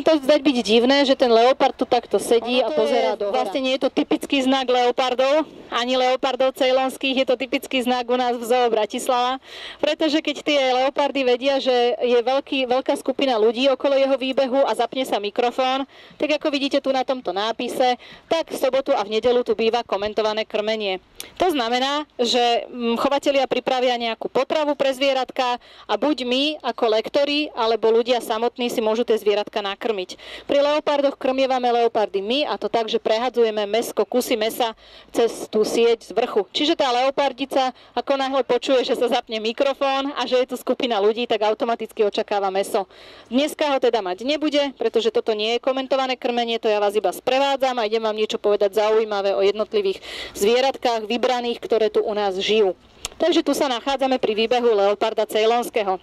to zdať byť divné, že ten leopard tu takto sedí a pozerá do hora. Vlastne nie je to typický znak leopardov, ani leopardov ceylonských, je to typický znak u nás v Zoo Bratislava, pretože keď tie leopardy vedia, že je veľká skupina ľudí okolo jeho výbehu a zapne sa mikrofón, tak ako vidíte tu na tomto nápise, tak v sobotu a v nedeľu tu býva komentované krmenie. To znamená, že chovatelia pripravia nejakú potravu pre zvieratka a buď my ako lektori alebo ľudia samotní si môžu tie zvieratka nakrmiť. Pri leopardoch krmievame leopardy my, a to tak, že prehadzujeme mäsko, kusy mäsa cez tú sieť z vrchu. Čiže tá leopardica, ako náhle počuje, že sa zapne mikrofón a že je tu skupina ľudí, tak automaticky očakáva mäso. Dneska ho teda mať nebude, pretože toto nie je komentované krmenie, to ja vás iba sprevádzam a idem vám niečo povedať zaujímavé o jednotlivých zvieratkách vybraných, ktoré tu u nás žijú. Takže tu sa nachádzame pri výbehu leoparda ceylonského.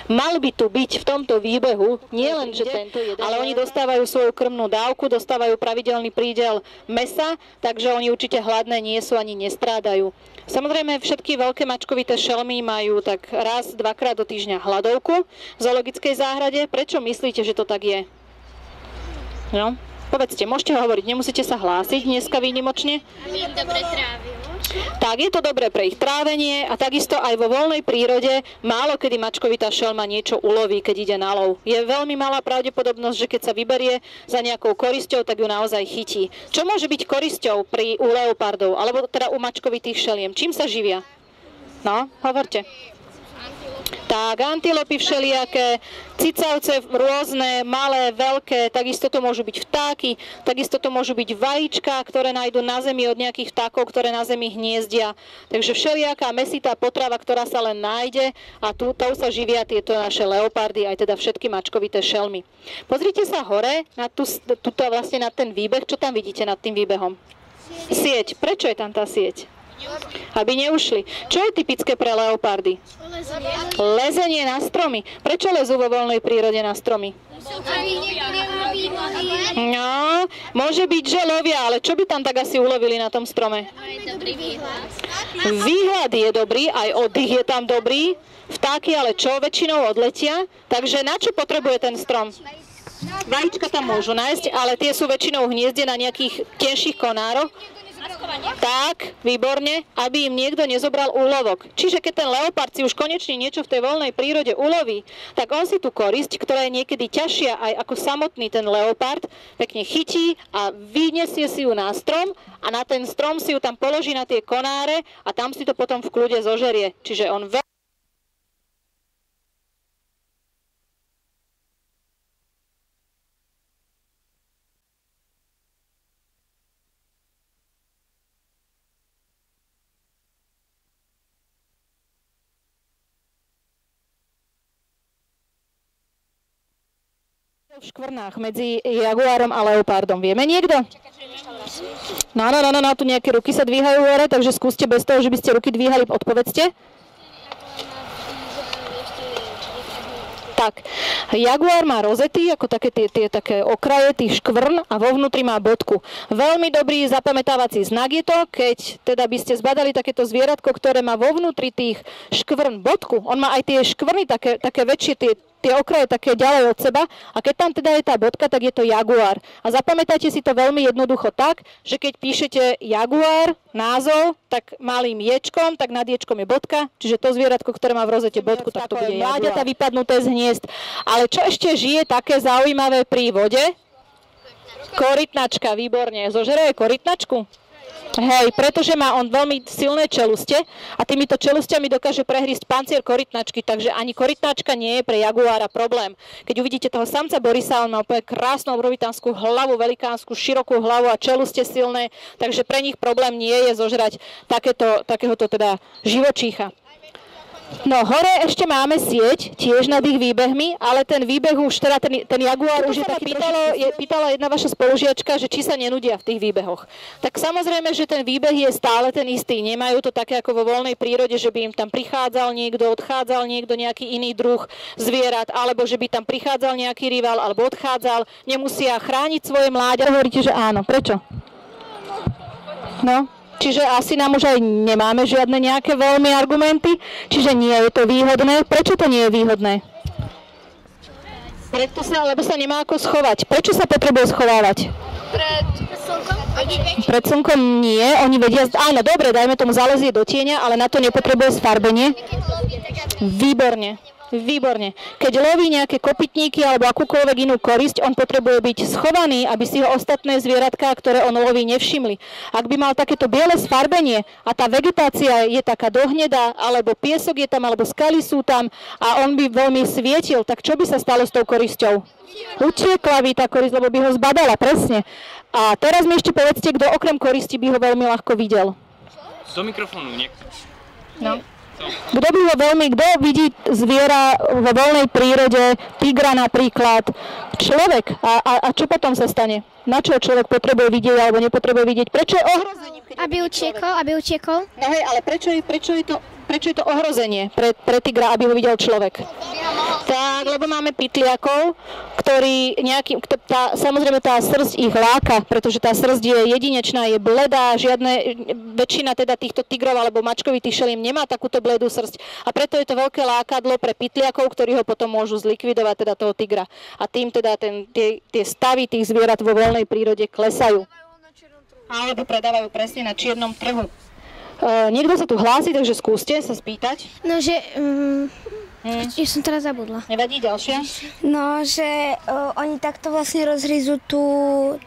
Mal by tu byť v tomto výbehu nie len, že tento jeden, ale oni dostávajú svoju krmnú dávku, dostávajú pravidelný prídel mäsa, takže oni určite hladné nie sú ani nestrádajú. Samozrejme, všetky veľké mačkovité šelmy majú tak raz, dvakrát do týždňa hladovku v zoologickej záhrade. Prečo myslíte, že to tak je? No, povedzte, môžete hovoriť, nemusíte sa hlásiť dneska výnimočne. Aby im dobre trávilo. Tak je to dobré pre ich trávenie a takisto aj vo voľnej prírode málo kedy mačkovitá šelma niečo uloví, keď ide na lov. Je veľmi malá pravdepodobnosť, že keď sa vyberie za nejakou korisťou, tak ju naozaj chytí. Čo môže byť korisťou u leopardov, alebo teda u mačkovitých šeliem? Čím sa živia? No, hovorte. Tak, antilopy všelijaké, cicavce rôzne, malé, veľké, takisto to môžu byť vtáky, takisto to môžu byť vajíčka, ktoré nájdú na zemi od nejakých vtákov, ktoré na zemi hniezdia. Takže všelijaká mäsitá potrava, ktorá sa len nájde a tou sa živia tieto naše leopardy, aj teda všetky mačkovité šelmy. Pozrite sa hore vlastne na ten výbeh, čo tam vidíte nad tým výbehom? Sieť. Prečo je tam tá sieť? Aby neušli. Čo je typické pre leopardy? Lezenie na stromy. Prečo lezú vo voľnej prírode na stromy? No, môže byť, že lovia, ale čo by tam tak asi ulovili na tom strome? Výhľad je dobrý, aj oddych je tam dobrý. Vtáky ale čo? Väčšinou odletia. Takže na čo potrebuje ten strom? Vajíčka tam môžu nájsť, ale tie sú väčšinou v hniezde na nejakých tenších konároch. Tak, výborne, aby im niekto nezobral úlovok. Čiže keď ten leopard si už konečne niečo v tej voľnej prírode uloví, tak on si tú korisť, ktorá je niekedy ťažšia aj ako samotný ten leopard, pekne chytí a vyniesie si ju na strom a na ten strom si ju tam položí na tie konáre a tam si to potom v kľude zožerie. Čiže on v škvrnách medzi jaguárom a leopardom. Vieme niekto? No, tu nejaké ruky sa dvíhajú hore, takže skúste bez toho, že by ste ruky dvíhali, odpovedzte. Tak, jaguár má rozety, ako také také okraje tých škvrn a vo vnútri má bodku. Veľmi dobrý zapamätávací znak je to, keď teda by ste zbadali takéto zvieratko, ktoré má vo vnútri tých škvrn bodku. On má aj tie škvrny také väčšie, tie okraje také ďalej od seba a keď tam teda je tá bodka, tak je to jaguár. A zapamätajte si to veľmi jednoducho tak, že keď píšete jaguár, názov, tak malým ječkom, tak nad ječkom je bodka, čiže to zvieratko, ktoré má v rozete bodku, tak to bude mláďata vypadnuté z hniezd. Ale čo ešte žije také zaujímavé pri vode? Korytnačka, výborne. Zožere korytnačku? Hej, pretože má on veľmi silné čeluste a týmito čelustiami dokáže prehrísť pancier korytnačky, takže ani korytnačka nie je pre jaguára problém. Keď uvidíte toho samca Borisa, on má úplne krásnu obrovitánsku hlavu, velikánsku, širokú hlavu a čeluste silné, takže pre nich problém nie je zožrať takéhoto teda živočícha. No, hore ešte máme sieť, tiež nad ich výbehmi, ale ten výbeh už, teda ten jaguár už je taký pýtala jedna vaša spolužiačka, že či sa nenudia v tých výbehoch. Tak samozrejme, že ten výbeh je stále ten istý. Nemajú to také ako vo voľnej prírode, že by im tam prichádzal niekto, odchádzal niekto, nejaký iný druh zvierat, alebo že by tam prichádzal nejaký rival, alebo odchádzal. Nemusia chrániť svoje mláďa. Hovoríte, že áno. Prečo? No. Čiže asi nám už aj nemáme žiadne nejaké veľmi argumenty, čiže nie je to výhodné. Prečo to nie je výhodné? Lebo sa nemá ako schovať. Prečo sa potrebuje schovávať? Pred slnkom? Pred slnkom nie, oni vedia, áno, dobre, dajme tomu zalezie do tieňa, ale na to nepotrebuje sfarbenie. Výborne. Výborne. Keď loví nejaké kopytníky alebo akúkoľvek inú korisť, on potrebuje byť schovaný, aby si ho ostatné zvieratká, ktoré on loví, nevšimli. Ak by mal takéto biele sfarbenie a tá vegetácia je taká dohnedá, alebo piesok je tam, alebo skaly sú tam a on by veľmi svietil, tak čo by sa stalo s tou korisťou? Utiekla by tá korisť, lebo by ho zbadala, presne. A teraz mi ešte povedzte, kto okrem koristi by ho veľmi ľahko videl. Do mikrofónu niekto. No. Kto vidí zviera vo voľnej prírode, tigra napríklad, človek. A čo potom sa stane? Na čo človek potrebuje vidieť alebo nepotrebuje vidieť? Prečo je ohrozenie? Aby učiekol. No hej, ale prečo je to ohrozenie pre tigra, aby ho videl človek? Tak, lebo máme pytliakov, ktorí samozrejme tá srsť ich láka, pretože tá srsť je jedinečná, je bledá, väčšina teda týchto tigrov alebo mačkovitých šeliem nemá takúto bledú srsť a preto je to veľké lákadlo pre pytliakov, ktorí ho potom môžu zlikvidovať, teda toho tigra. A tým teda tie stavy tých zvierat vo voľnej prírode klesajú. Alebo predávajú presne na čiernom trhu. Niekto sa tu hlási, takže skúste sa spýtať. No, že... Ja som teraz zabudla. Nevadí, ďalšia? No, že oni takto vlastne rozhryzú tú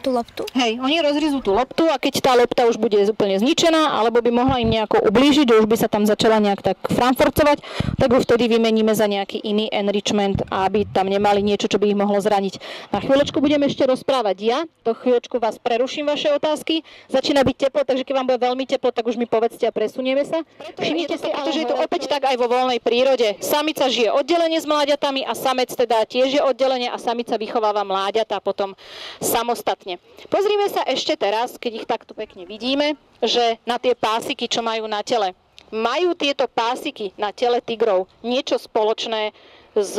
loptu. Hej, oni rozhryzú tú loptu a keď tá lopta už bude úplne zničená, alebo by mohla im nejako ublížiť, už by sa tam začala nejak tak frankfurcovať, tak ho vtedy vymeníme za nejaký iný enrichment, aby tam nemali niečo, čo by ich mohlo zraniť. Na chvíľočku budeme ešte rozprávať ja, do chvíľočku vás preruším vaše otázky. Začína byť teplo, takže keď vám bude veľmi teplo, tak už mi povedzte a presunieme sa. Všimnite si, ale že je to opäť tak aj vo voľnej prírode. Samica žije oddelenie s mláďatami a samec teda tiež je oddelenie a samica vychováva mláďatá potom samostatne. Pozrime sa ešte teraz, keď ich takto pekne vidíme, že na tie pásiky, čo majú na tele. Majú tieto pásiky na tele tigrov niečo spoločné s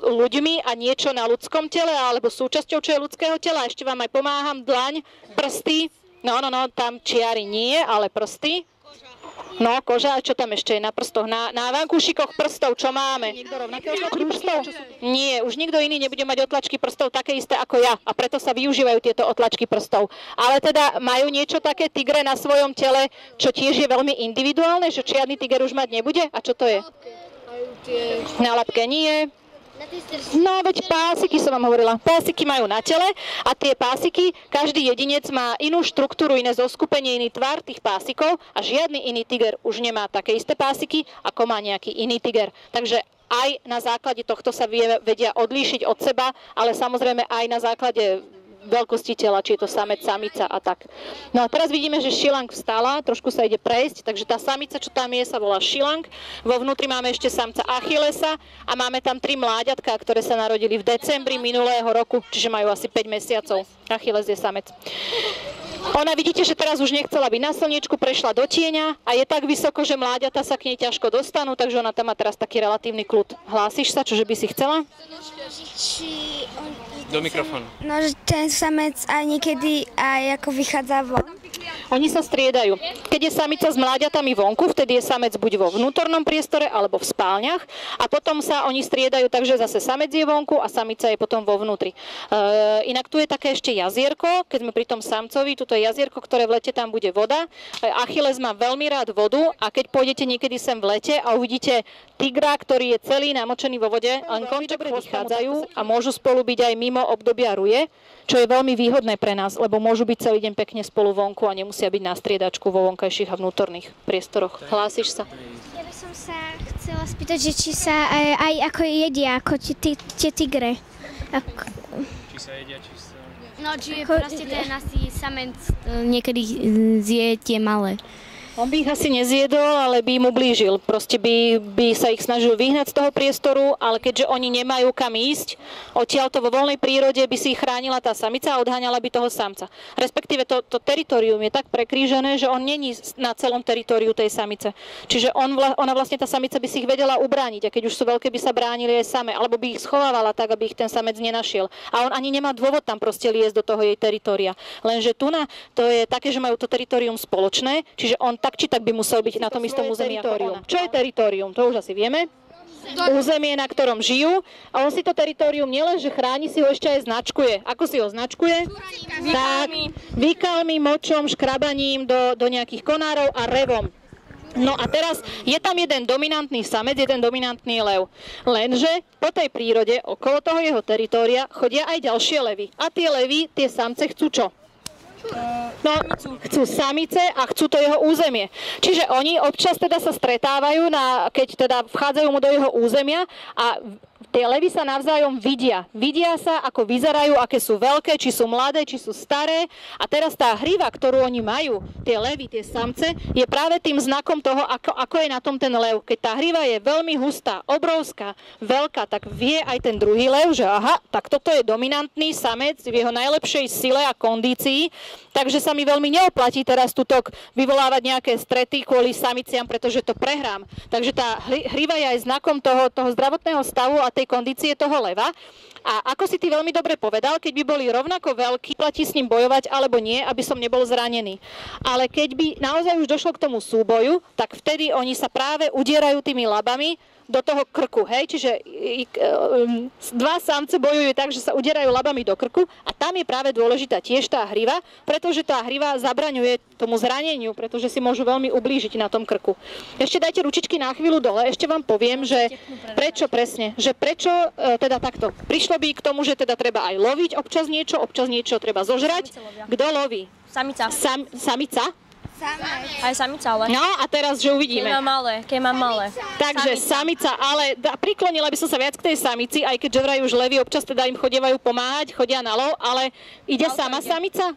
ľuďmi a niečo na ľudskom tele, alebo súčasťou, čo je ľudského tela. Ešte vám aj pomáham, dlaň, prsty. No, tam čiary nie, ale prsty. No, koža, a čo tam ešte je na prstoch? Na vankúšikoch prstov, čo máme? Niekto rovnaké otlačky prstov? Nie, už nikto iný nebude mať otlačky prstov také isté ako ja. A preto sa využívajú tieto otlačky prstov. Ale teda majú niečo také tigre na svojom tele, čo tiež je veľmi individuálne, že žiadny tiger už mať nebude? A čo to je? Na labke nie. No, veď pásiky som vám hovorila. Pásiky majú na tele a tie pásiky, každý jedinec má inú štruktúru, iné zoskupenie, iný tvar tých pásikov a žiadny iný tiger už nemá také isté pásiky, ako má nejaký iný tiger. Takže aj na základe tohto sa vedia odlíšiť od seba, ale samozrejme aj na základe veľkosti tela, či je to samec, samica a tak. No a teraz vidíme, že šilang vstala, trošku sa ide prejsť, takže tá samica, čo tam je, sa volá šilang. Vo vnútri máme ešte samca Achillesa a máme tam 3 mláďatká, ktoré sa narodili v decembri minulého roku, čiže majú asi 5 mesiacov. Achilles je samec. Ona vidíte, že teraz už nechcela byť na slniečku, prešla do tieňa a je tak vysoko, že mláďata sa k nej ťažko dostanú, takže ona tam má teraz taký relatívny kľud. Hlásiš sa, čože by si chcela? Do mikrofónu. No, že ten samec aj niekedy aj ako vychádza von. Oni sa striedajú. Keď je samica s mláďatami vonku, vtedy je samec buď vo vnútornom priestore alebo v spálniach a potom sa oni striedajú, takže zase samec je vonku a samica je potom vo vnútri. Inak tu je také ešte jazierko, keď sme pri tom samcovi, tuto je jazierko, ktoré v lete tam bude voda. Achilles má veľmi rád vodu a keď pôjdete niekedy sem v lete a uvidíte tigra, ktorý je celý namočený vo vode, len konček vychádzajú a môžu spolu byť aj mimo obdobia ruje, čo je veľmi výhodné pre nás, lebo môžu byť celý deň pekne spolu vonku a nemusia byť na striedačku vo vonkajších a vnútorných priestoroch. Hlásiš sa? Ja by som sa chcela spýtať, že či sa aj ako jedia, ako tie tigre. Či sa jedia, či sa... No, či proste ten asi samec niekedy zje tie malé. On by ich asi nezjedol, ale by im ublížil. Proste by sa ich snažil vyhnať z toho priestoru, ale keďže oni nemajú kam ísť, odtiaľto vo voľnej prírode by si ich chránila tá samica a odháňala by toho samca. Respektíve to teritorium je tak prekrížené, že on není na celom teritóriu tej samice. Čiže ona vlastne, tá samica by si ich vedela ubrániť a keď už sú veľké, by sa bránili aj same, alebo by ich schovávala tak, aby ich ten samec nenašiel. A on ani nemá dôvod tam proste liesť do toho jej teritoria. Lenže to je také, že majú to teritorium spoločné, čiže on tak či tak by musel byť na tom istom území ako ona. Čo je teritorium? To už asi vieme. územie, na ktorom žijú a on si to teritorium nielenže chráni, si ho ešte aj značkuje. Ako si ho značkuje? Tak, výkalmi, močom, škrabaním do nejakých konárov a revom. No a teraz je tam jeden dominantný samec, jeden dominantný lev. Lenže po tej prírode, okolo toho jeho teritória, chodia aj ďalšie levy. A tie levy, tie samce chcú čo? No, chcú samice a chcú to jeho územie. Čiže oni občas teda sa stretávajú, keď teda vchádzajú mu do jeho územia a tie levy sa navzájom vidia. Vidia sa, ako vyzerajú, aké sú veľké, či sú mladé, či sú staré. A teraz tá hriva, ktorú oni majú, tie levy, tie samce, je práve tým znakom toho, ako je na tom ten lev. Keď tá hriva je veľmi hustá, obrovská, veľká, tak vie aj ten druhý lev, že aha, tak toto je dominantný samec v jeho najlepšej sile a kondícii, takže sa mi veľmi neoplatí teraz tutok vyvolávať nejaké strety kvôli samiciam, pretože to prehrám. Takže tá hriva je aj znakom toho zdravotného stavu a tej kondície toho leva. A ako si ty veľmi dobre povedal, keď by boli rovnako veľkí, platí s ním bojovať alebo nie, aby som nebol zranený. Ale keď by naozaj už došlo k tomu súboju, tak vtedy oni sa práve udierajú tými labami do toho krku, hej, čiže dva samce bojujú tak, že sa udierajú labami do krku a tam je práve dôležitá tiež tá hriva, pretože tá hriva zabraňuje tomu zraneniu, pretože si môžu veľmi ublížiť na tom krku. Ešte dajte ručičky na chvíľu dole, ešte vám poviem, že prečo presne, že prečo teda takto. Prišlo by k tomu, že teda treba aj loviť občas niečo treba zožrať. Kto loví? Samica. Samica? Aj samica, ale... No a teraz, že uvidíme. Keď mám malé. Takže samica, ale priklonila by som sa viac k tej samici, aj keď vraj už levy občas teda im chodievajú pomáhať, chodia na lov, ale ide sama samica?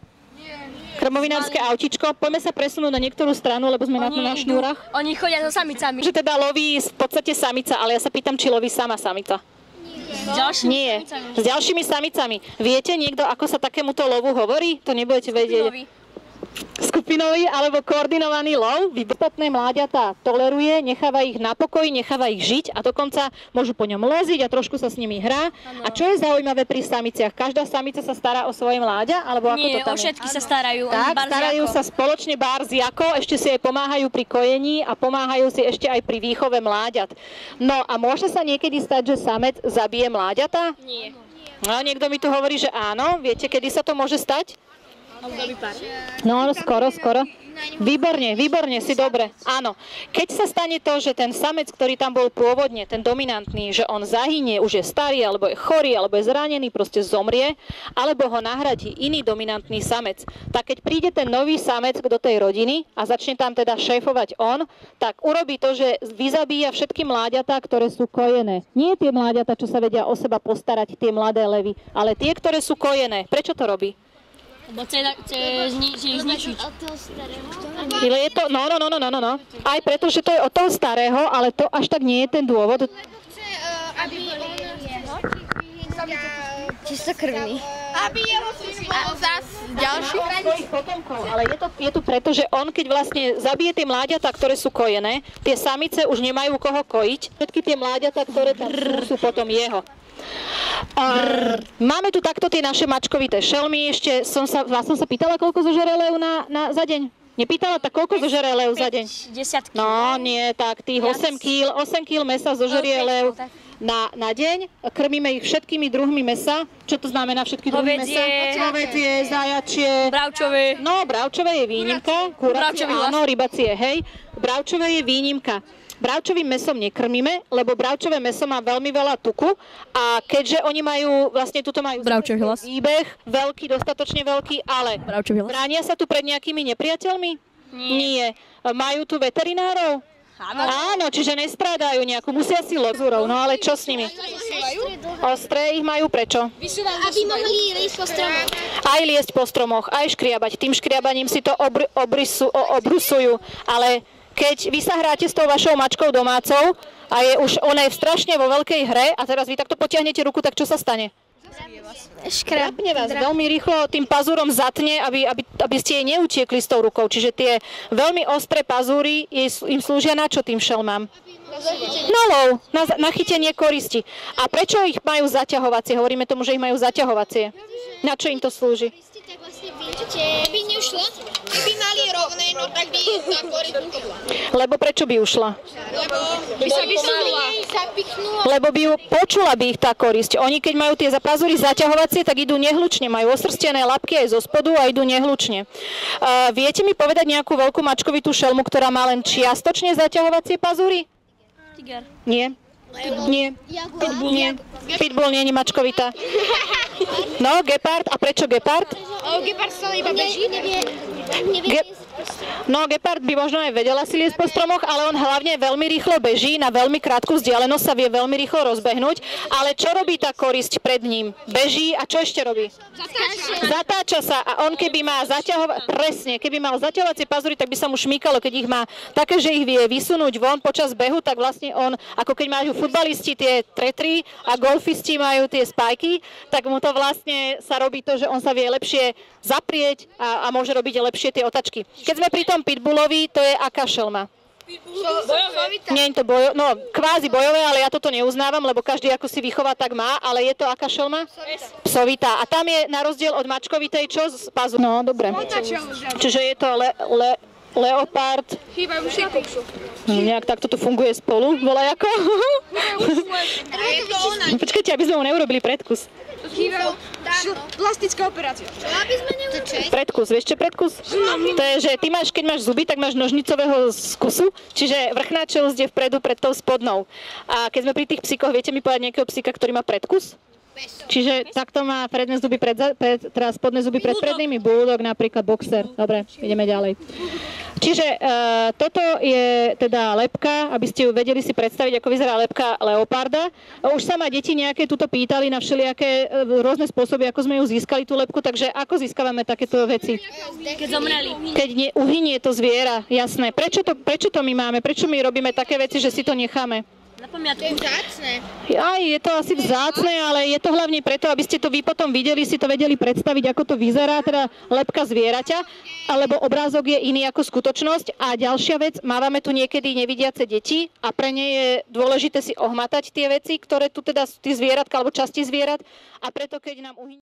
Krmovinárske autičko. Poďme sa presunúť na niektorú stranu, lebo sme na šnúrach. Oni chodia so samicami. Že teda loví v podstate samica, ale ja sa pýtam, či loví sama samica. Nie, s ďalšími samicami. Viete niekto, ako sa takémuto lovu hovorí? To nebudete vedieť. Skupinový alebo koordinovaný lov. Ostatné mláďatá toleruje, necháva ich na pokoji, necháva ich žiť a dokonca môžu po ňom loziť a trošku sa s nimi hrá. Ano. A čo je zaujímavé pri samiciach? Každá samica sa stará o svoje mláďa? Alebo ako nie, to tam o všetky sa starajú. Tak, starajú sa spoločne bárziako, ešte si aj pomáhajú pri kojení a pomáhajú si ešte aj pri výchove mláďat. No a môže sa niekedy stať, že samec zabije mláďatá? Nie. No, niekto mi tu hovorí, že áno. Viete, kedy sa to môže stať? No, skoro. Výborne, si dobre. Áno. Keď sa stane to, že ten samec, ktorý tam bol pôvodne, ten dominantný, že on zahynie, už je starý, alebo je chorý, alebo je zranený, proste zomrie, alebo ho nahradí iný dominantný samec, tak keď príde ten nový samec do tej rodiny a začne tam teda šéfovať on, tak urobí to, že vyzabíja všetky mláďatá, ktoré sú kojené. Nie tie mláďatá, čo sa vedia o seba postarať, tie mladé levy, ale tie, ktoré sú kojené. Prečo to robí? Lebo chce ich zničiť. Je to, no. Aj preto, že to je od toho starého, ale to až tak nie je ten dôvod. Čistokrvný. Aby jeho mal zás ďalší. Ale je to preto, že on keď vlastne zabije tie mláďatá, ktoré sú kojené, tie samice už nemajú koho kojiť. Všetky tie mláďatá, ktoré tam sú potom jeho. Máme tu takto tie naše mačkovité šelmy. Ešte vás som sa pýtala, koľko zožere lev za deň? Nepýtala, tak koľko zožere lev za deň? 10 kg. No nie, tak tých 8 kg mesa zožerie lev na deň. Krmíme ich všetkými druhmi mesa. Čo to znamená všetky druhy mesa? Hovädzie, zajačie. Bravčové. No, bravčové je výnimka. Kuracie, áno, rybacie, hej. Bravčové je výnimka. Bravčovým mesom nekrmíme, lebo bravčové meso má veľmi veľa tuku a keďže oni majú, vlastne tuto majú výbeh, veľký, dostatočne veľký, ale bránia sa tu pred nejakými nepriateľmi? Nie. Majú tu veterinárov? Áno, čiže nestrádajú nejakú, musia si lozúrov, no ale čo s nimi? Ostré ich majú prečo? Aby mohli liesť po stromoch. Aj liesť po stromoch, aj škriabať. Tým škriabaním si to obrusujú, ale keď vy sa hráte s tou vašou mačkou domácou a ona je strašne vo veľkej hre a teraz vy takto potiahnete ruku, tak čo sa stane? Škrapne vás, veľmi rýchlo tým pazúrom zatne, aby ste jej neutiekli s tou rukou. Čiže tie veľmi ostré pazúry im slúžia na čo tým šelmám? Na lov, na chytenie koristi. A prečo ich majú zaťahovacie? Hovoríme tomu, že ich majú zaťahovacie. Na čo im to slúži? Tak vlastne by nešla? Keby mali rovné, no tak by tá koryť ušla. Lebo prečo by ušla? Lebo by sa vysunula. Zapichnula. Lebo by ju počula by ich tá korisť. Oni keď majú tie pazury zaťahovacie, tak idú nehlučne. Majú osrstené labky aj zo spodu a idú nehlučne. Viete mi povedať nejakú veľkú mačkovitú šelmu, ktorá má len čiastočne zaťahovacie pazury? Tiger. Nie. Nie. Nie. Pitbull nie je mačkovitá. No, gepard. A prečo gepard? Gepard stále iba beží. No, gepard by možno aj vedel asi liesť po stromoch, ale on hlavne veľmi rýchlo beží, na veľmi krátku vzdialenosť sa vie veľmi rýchlo rozbehnúť. Ale čo robí tá korisť pred ním? Beží a čo ešte robí? Zatáča sa a on keby má keby mal zaťahovacie pazury, tak by sa mu šmýkalo, keď ich má také, že ich vie vysunúť von počas behu, tak vlastne on, ako keď majú futbalisti tie tretry a golfisti majú tie spajky, tak mu to vlastne sa robí to, že on sa vie lepšie zaprieť a môže robiť lepšie tie otačky. Keď sme pri tom pitbullovi, to je aká šelma? Nie je to kvázi bojové, ale ja toto neuznávam, lebo každý ako si vychová, tak má, ale je to aká šelma? Psovitá. A tam je na rozdiel od mačkovitej čo z pazu? No, dobre. Čiže je to leopard. Nejak takto to funguje spolu, volajako. Počkajte, aby sme ho neurobili predkus. Plastická operácia. Predkus, vieš čo predkus? To je, že ty keď máš zuby, tak máš nožnicového skusu, čiže vrchná čelusť je vpredu pred tou spodnou. A keď sme pri tých psíkoch, viete mi povedať nejakého psíka, ktorý má predkus? Čiže takto má predné zuby teda spodné zuby pred prednými, bulldog napríklad, boxer. Dobre, ideme ďalej. Čiže toto je teda lebka, aby ste ju vedeli si predstaviť, ako vyzerá lebka leoparda. Už sa ma deti nejaké tuto pýtali na všelijaké rôzne spôsoby, ako sme ju získali, tú lebku, takže ako získavame takéto veci? Keď zomreli. Keď uhynie to zviera, jasné. Prečo to my máme? Prečo my robíme také veci, že si to necháme? Na pamiatku. To je vzácne. Aj je to asi vzácne, ale je to hlavne preto, aby ste to vy potom videli, si to vedeli predstaviť, ako to vyzerá, teda lebka zvieraťa, alebo obrázok je iný ako skutočnosť. A ďalšia vec, mávame tu niekedy nevidiace deti a pre ne je dôležité si ohmatať tie veci, ktoré tu teda sú tie zvieratka alebo časti zvierat, a preto keď nám uhynie